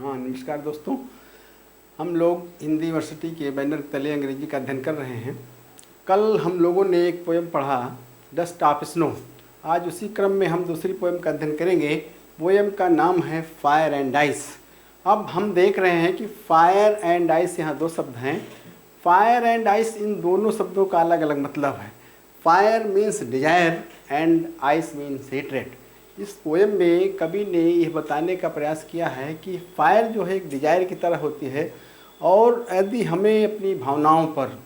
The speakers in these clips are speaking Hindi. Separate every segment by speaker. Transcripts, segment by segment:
Speaker 1: हाँ नमस्कार दोस्तों, हम लोग हिंदी यूनिवर्सिटी के बैनर तले अंग्रेजी का अध्ययन कर रहे हैं। कल हम लोगों ने एक पोएम पढ़ा डस्ट ऑफ स्नो। आज उसी क्रम में हम दूसरी पोएम का अध्ययन करेंगे। पोएम का नाम है फायर एंड आइस। अब हम देख रहे हैं कि फायर एंड आइस यहाँ दो शब्द हैं। फायर एंड आइस, इन दोनों शब्दों का अलग अलग मतलब है। Fire means Dzire and ice means hatred. इस पोएम में कवि ने यह बताने का प्रयास किया है कि फायर जो है एक डिजायर की तरह होती है, और यदि हमें अपनी भावनाओं पर,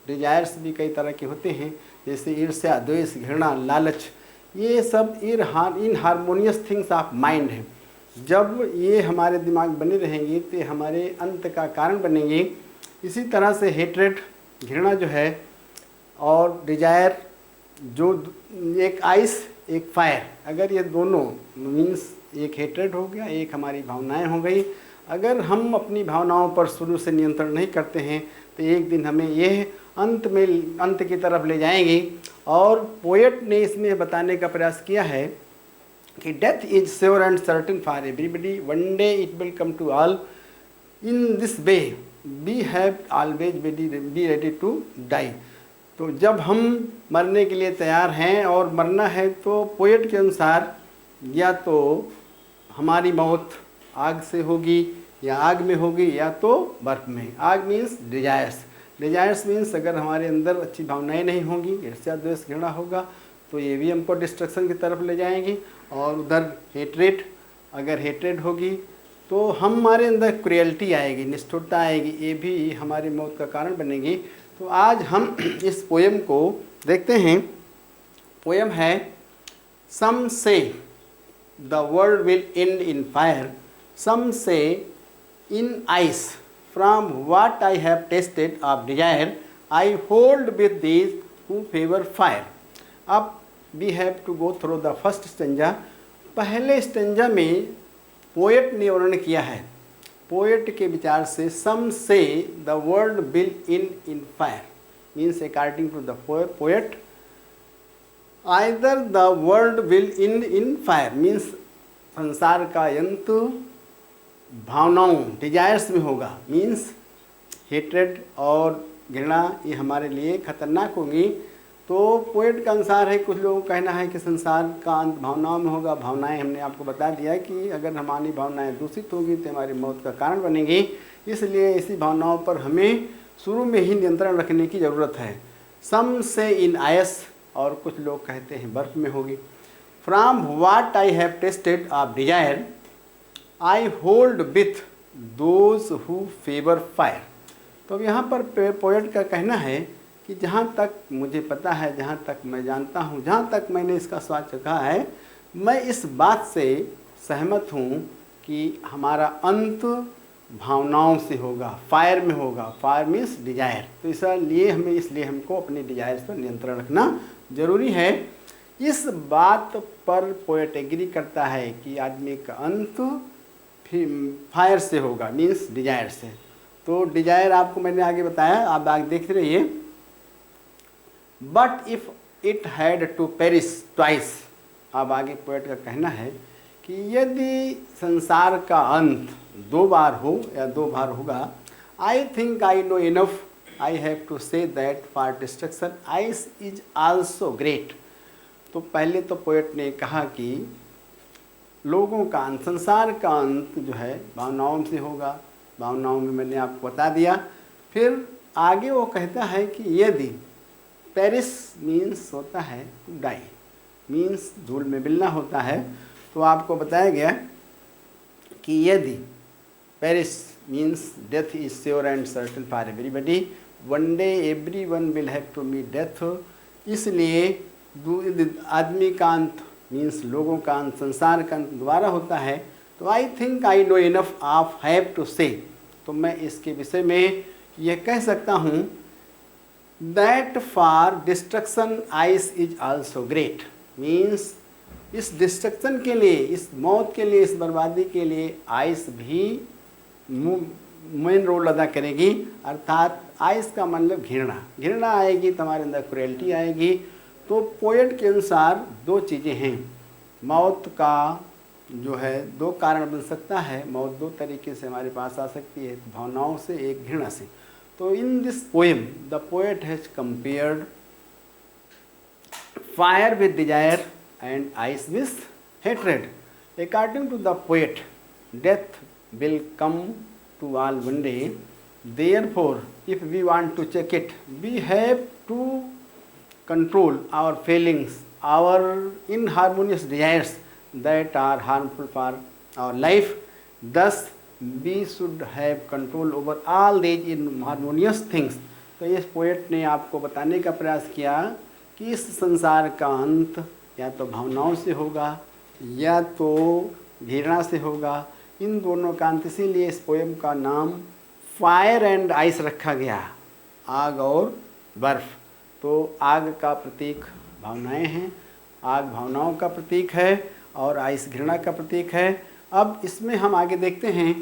Speaker 1: डिजायर्स भी कई तरह के होते हैं जैसे ईर्ष्या, द्वेष, घृणा, लालच, ये सब इन हारमोनियस थिंग्स ऑफ माइंड है। जब ये हमारे दिमाग बने रहेंगे तो हमारे अंत का कारण बनेंगे। इसी तरह से हेट्रेड, घृणा जो है, और डिजायर, जो एक आइस एक फायर, अगर ये दोनों मीन्स एक हेट्रेड हो गया, एक हमारी भावनाएं हो गई। अगर हम अपनी भावनाओं पर शुरू से नियंत्रण नहीं करते हैं तो एक दिन हमें यह अंत की तरफ ले जाएंगे। और पोएट ने इसमें बताने का प्रयास किया है कि death is sure and certain for everybody, one day it will come to all, in this way we have always be ready to die. तो जब हम मरने के लिए तैयार हैं और मरना है तो पोएट के अनुसार या तो हमारी मौत आग से होगी या आग में होगी या तो बर्फ में। आग मीन्स डिजायर्स, डिजायर्स मीन्स अगर हमारे अंदर अच्छी भावनाएं नहीं होंगी, ईर्ष्या, द्वेष, घृणा होगा तो ये भी हमको डिस्ट्रक्शन की तरफ ले जाएंगी। और उधर हेट्रेड, अगर हेट्रेड होगी तो हमारे अंदर क्रुएल्टी आएगी, निष्ठुरता आएगी, ये भी हमारी मौत का कारण बनेगी। तो आज हम इस पोएम को देखते हैं। पोएम है some say the world will end in fire, some say in ice, from what I have tasted of desire I hold with these who favour fire. अब we have to go through the first stanza. पहले स्टेंजा में पोएट ने वर्णन किया है, पोएट के विचार से some say the world will in fire means according to the poet either the world will in fire means संसार का अंत भावनाओं, डिजायर्स में होगा, मीन्स हेट्रेड और घृणा ये हमारे लिए खतरनाक होंगी। तो पोएट का अनुसार है, कुछ लोगों का कहना है कि संसार का अंत भावनाओं में होगा। भावनाएं हमने आपको बता दिया कि अगर हमारी भावनाएं दूषित होगी तो हमारी मौत का कारण बनेगी। इसलिए इसी भावनाओं पर हमें शुरू में ही नियंत्रण रखने की ज़रूरत है। सम से इन आयस, और कुछ लोग कहते हैं बर्फ में होगी। From what I have tasted of desire I hold with those who favour fire. तो यहाँ पर पोएट का कहना है कि जहाँ तक मुझे पता है, जहाँ तक मैं जानता हूँ, जहाँ तक मैंने इसका स्वाद चखा है, मैं इस बात से सहमत हूँ कि हमारा अंत भावनाओं से होगा, फायर में होगा। Fire means desire. तो इसलिए हमको अपने डिजायर्स पर नियंत्रण रखना जरूरी है। इस बात पर पोएट एग्री करता है कि आदमी का अंत फायर से होगा, मीन्स डिजायर से। तो डिजायर आपको मैंने आगे बताया, आप आगे देख रहिए। But if it had to perish twice, अब आगे पोएट का कहना है कि यदि संसार का अंत दो बार हो या दो बार होगा, I think I know enough I have to say that for destruction ice is also great. तो पहले तो पोएट ने कहा कि लोगों का अंत, संसार का अंत जो है भावनाओं से होगा। भावनाओं में मैंने आपको बता दिया। फिर आगे वो कहता है कि यदि पेरिस मीन्स होता है टू डाई, मीन्स धूल में मिलना होता है। तो आपको बताया गया कि यदि perish means death is sure and certain for everybody, one day everyone will have to meet death. इसलिए आदमी का अंत मीन्स लोगों का अंत, संसार का अंत दोबारा होता है। तो I think I know enough of have to say, तो मैं इसके विषय में यह कह सकता हूँ that for destruction ice is also great, means इस डिस्ट्रक्शन के लिए, इस मौत के लिए, इस बर्बादी के लिए आइस भी मेन रोल अदा करेगी। अर्थात आइस का मतलब घृणा, घृणा आएगी तो हमारे अंदर क्रुएल्टी आएगी। तो पोएट के अनुसार दो चीज़ें हैं, मौत का जो है दो कारण बन सकता है, मौत दो तरीके से हमारे पास आ सकती है, भावनाओं से, एक घृणा से। तो in this poem the poet has compared fire with desire and ice with hatred. According to the poet, death will come to all one day. Therefore, if we want to check it, we have to control our feelings, our inharmonious desires that are harmful for our life. Thus, we should have control over all these inharmonious things. तो इस पोएट ने आपको बताने का प्रयास किया कि इस संसार का अंत या तो भावनाओं से होगा या तो घृणा से होगा। इन दोनों का अंत, इसीलिए इस पोएम का नाम फायर एंड आइस रखा गया, आग और बर्फ। तो आग का प्रतीक भावनाएं हैं, आग भावनाओं का प्रतीक है और आइस घृणा का प्रतीक है। अब इसमें हम आगे देखते हैं।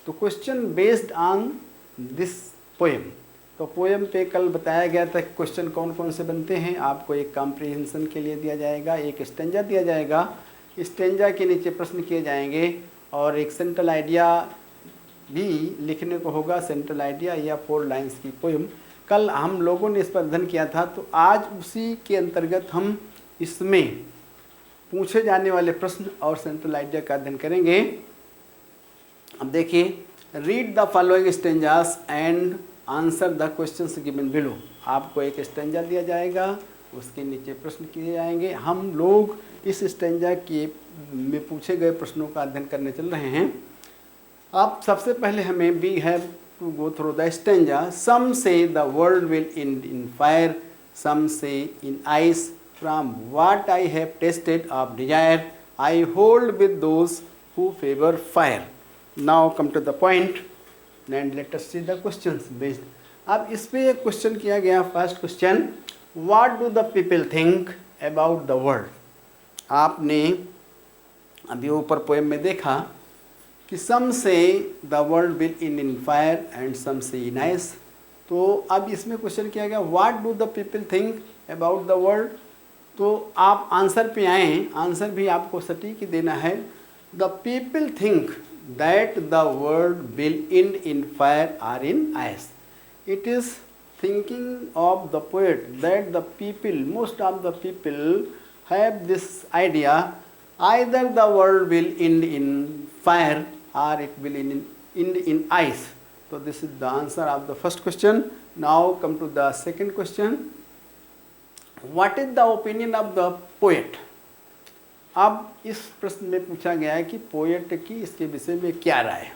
Speaker 1: तो question based on this poem, तो पोएम पे कल बताया गया था क्वेश्चन कौन कौन से बनते हैं। आपको एक कॉम्प्रिहेंशन के लिए दिया जाएगा, एक स्टेंजा दिया जाएगा, स्टेंजा के नीचे प्रश्न किए जाएंगे और एक सेंट्रल आइडिया भी लिखने को होगा, सेंट्रल आइडिया या 4 लाइन्स की पोएम। कल हम लोगों ने इस पर अध्ययन किया था, तो आज उसी के अंतर्गत हम इसमें पूछे जाने वाले प्रश्न और सेंट्रल आइडिया का अध्ययन करेंगे। अब देखिए, read the following stanzas and answer the questions given below. आपको एक स्टेंजा दिया जाएगा, उसके नीचे प्रश्न किए जाएंगे। हम लोग इस स्टेंजा के में पूछे गए प्रश्नों का अध्ययन करने चल रहे हैं। अब सबसे पहले हमें we have to go through the stanza. Some say the world will end in fire, some say in ice, from what I have tasted of desire, I hold with those who favour fire. Now come to the point and let us see the questions based. अब इस पे एक क्वेश्चन किया गया। First question, what do the people think about the world. आपने अभी ऊपर पोएम में देखा कि some say the world will in fire and some say in ice. तो अब इसमें क्वेश्चन किया गया, what do the people think about the world. तो आप आंसर पे आएँ, आंसर भी आपको सटीक ही देना है। The people think that the world will in fire or in ice. It is thinking of the poet that the people, most of the people have this idea, either the world will end in fire or it will end in ice. So this is the answer of the first question. Now come to the second question. What is the opinion of the poet? अब इस प्रश्न में पूछा गया है कि पोएट की इसके विषय में क्या राय है।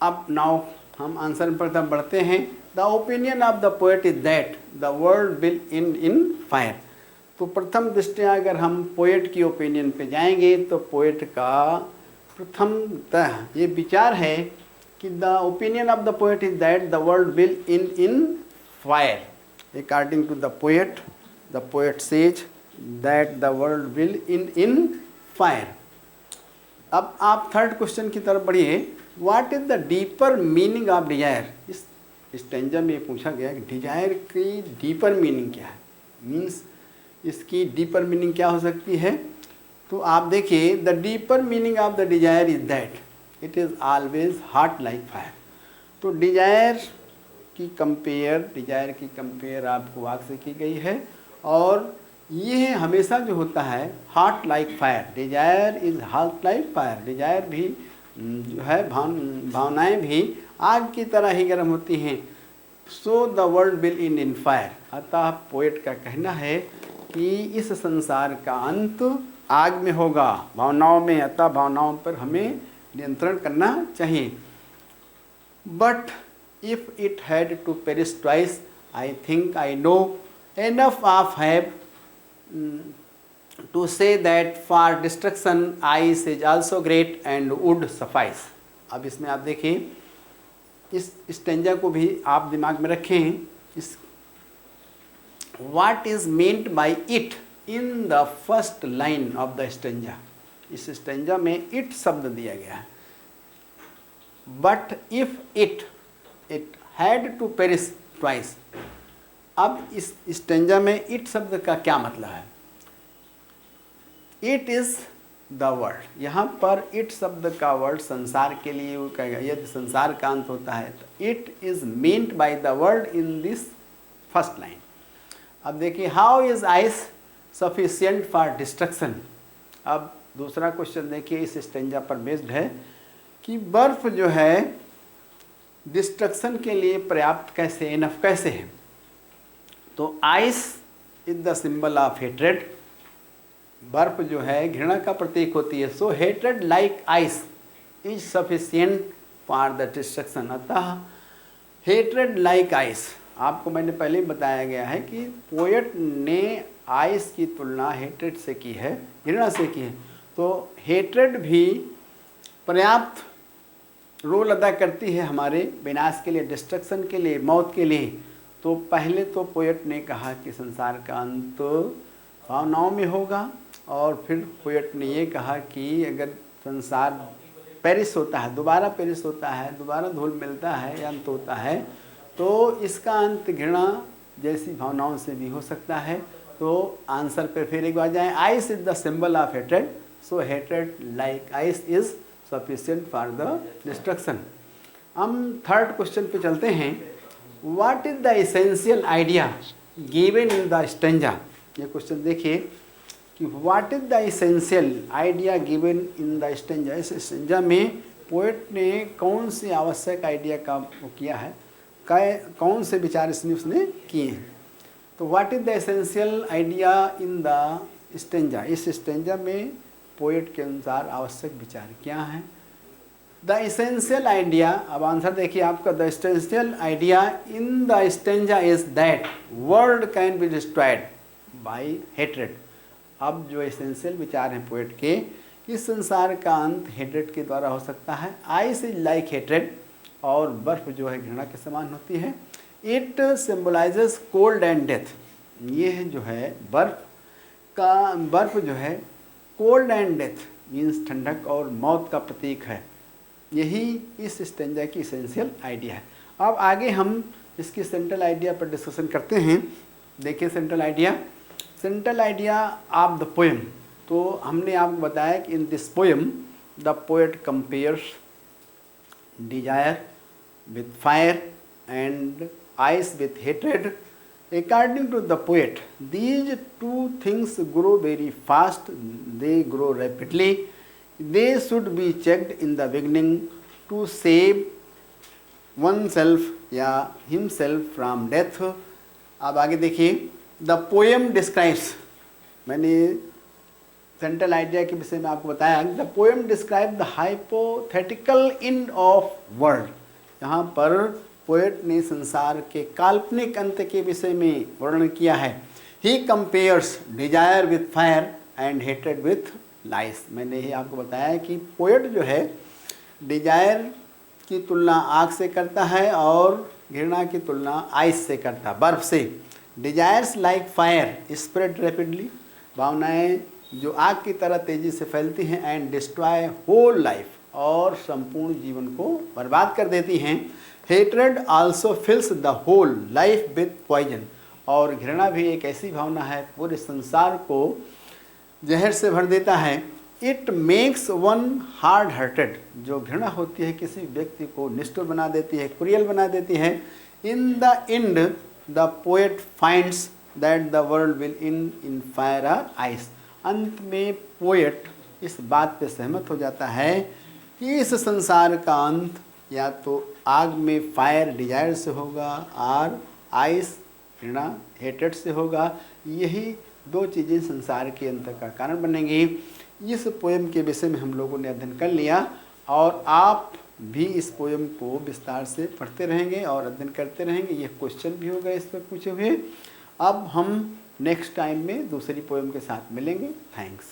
Speaker 1: अब नाउ हम आंसर पर तब बढ़ते हैं। The opinion of the poet is that the world will end in fire. तो प्रथम दृष्टया अगर हम पोएट की ओपिनियन पे जाएंगे तो पोएट का प्रथमतः ये विचार है कि the opinion of the poet is that the world will end in fire. According to the poet says that the world will end in fire. अब आप थर्ड क्वेश्चन की तरफ बढ़िए। What is the deeper meaning of desire. इस स्टेंजा में पूछा गया कि डिजायर की डीपर मीनिंग क्या है, मीन्स इसकी डीपर मीनिंग क्या हो सकती है। तो आप देखिए, the deeper meaning of the desire is that it is always hot like fire. तो डिजायर की कंपेयर आपको वाक से की गई है और ये हमेशा जो होता है hot like fire. Desire is hot like fire. Desire भी जो है भावनाएं भी आग की तरह ही गर्म होती हैं। So the world will end in fire. अतः पोएट का कहना है कि इस संसार का अंत आग में होगा, भावनाओं में। अतः भावनाओं पर हमें नियंत्रण करना चाहिए। But if it had to perish twice, I think I know enough of have to say that for destruction ice is also great and wood suffice। अब इसमें आप देखिए, इस स्टेंजा को भी आप दिमाग में रखें। इस what is meant by it in the first line of the stanza। इस स्टेंजा में it शब्द दिया गया है। But if it had to perish twice। अब इस स्टेंजा में it शब्द का क्या मतलब है। It is the world. यहाँ पर इट शब्द का वर्ड संसार के लिए कहेगा। यदि संसार का अंत होता है तो it is meant by the world in this first line. अब देखिए, how is ice sufficient for destruction. अब दूसरा क्वेश्चन देखिए, इस स्टेंजा पर बेस्ड है कि बर्फ जो है डिस्ट्रक्शन के लिए पर्याप्त कैसे, इनफ कैसे है। तो ice is the symbol of hatred. बर्फ जो है घृणा का प्रतीक होती है। So hatred like ice is sufficient for the destruction. अतः हेट्रेड लाइक आइस, आपको मैंने पहले ही बताया गया है कि पोएट ने आइस की तुलना हेट्रेड से की है, घृणा से की है। तो हेट्रेड भी पर्याप्त रोल अदा करती है हमारे विनाश के लिए, डिस्ट्रक्शन के लिए, मौत के लिए। तो पहले तो पोएट ने कहा कि संसार का अंत भावनाओं में होगा, और फिर पोएट ने ये कहा कि अगर संसार पेरिस होता है, दोबारा पेरिस होता है, दोबारा धूल मिलता है या अंत होता है, तो इसका अंत घृणा जैसी भावनाओं से भी हो सकता है। तो आंसर पे फिर एक बार जाएं, ice is the symbol of hatred, so hatred like ice is sufficient for the destruction. हम थर्ड क्वेश्चन पे चलते हैं। What is the essential idea given in the stanza. ये क्वेश्चन देखिए कि what is the essential idea given in the stanza. इस स्टेंजा में पोएट ने कौन से आवश्यक आइडिया का वो किया है, कौन से विचार इसमें उसने किए हैं। तो what is the essential idea in the stanza. इस स्टेंजा में पोएट के अनुसार आवश्यक विचार क्या हैं। द एसेंशियल आइडिया, अब आंसर देखिए आपका, the essential idea in the stanza is that world can be destroyed by hatred. अब जो एसेंशियल विचार हैं पोएट के, कि संसार का अंत हेट्रेड के द्वारा हो सकता है। आइस इज लाइक हेट्रेड, और बर्फ जो है घृणा के समान होती है। It symbolises cold and death. ये जो है बर्फ जो है कोल्ड एंड डेथ मीन्स ठंडक और मौत का प्रतीक है। यही इस स्टेंजा की एसेंशियल आइडिया है। अब आगे हम इसकी सेंट्रल आइडिया पर डिस्कशन करते हैं। देखिए central idea of the poem. तो हमने आपको बताया कि in this poem the poet compares desire with fire and ice with hatred. According to the poet, these two things grow very fast, they grow rapidly. They should be checked in the beginning to save oneself या himself from death. अब आगे देखिए, the poem describes, मैंने सेंट्रल आइडिया के विषय में आपको बताया, the poem describes the hypothetical end of world। यहाँ पर पोएट ने संसार के काल्पनिक अंत के विषय में वर्णन किया है। He compares desire with fire and hatred with ice. मैंने ही आपको बताया कि पोएट जो है डिजायर की तुलना आग से करता है और घृणा की तुलना आइस से करता, बर्फ से। Desires like fire spread rapidly, भावनाएं जो आग की तरह तेजी से फैलती हैं। एंड डिस्ट्रॉय होल लाइफ, और संपूर्ण जीवन को बर्बाद कर देती हैं। Hatred also fills the whole life with poison, और घृणा भी एक ऐसी भावना है पूरे संसार को जहर से भर देता है। It makes one hard hearted, जो घृणा होती है किसी व्यक्ति को निष्ठुर बना देती है, क्रूयल बना देती है। In the end the poet finds that the world will in fire और आइस। अंत में पोएट इस बात पे सहमत हो जाता है कि इस संसार का अंत या तो आग में फायर डिजायर से होगा और आइस घृणा हेट्रेड से होगा। यही दो चीज़ें संसार के अंत का कारण बनेंगी। इस पोएम के विषय में हम लोगों ने अध्ययन कर लिया, और आप भी इस पोएम को विस्तार से पढ़ते रहेंगे और अध्ययन करते रहेंगे। ये क्वेश्चन भी होगा इस पर पूछे हुए। अब हम नेक्स्ट टाइम में दूसरी पोएम के साथ मिलेंगे। थैंक्स।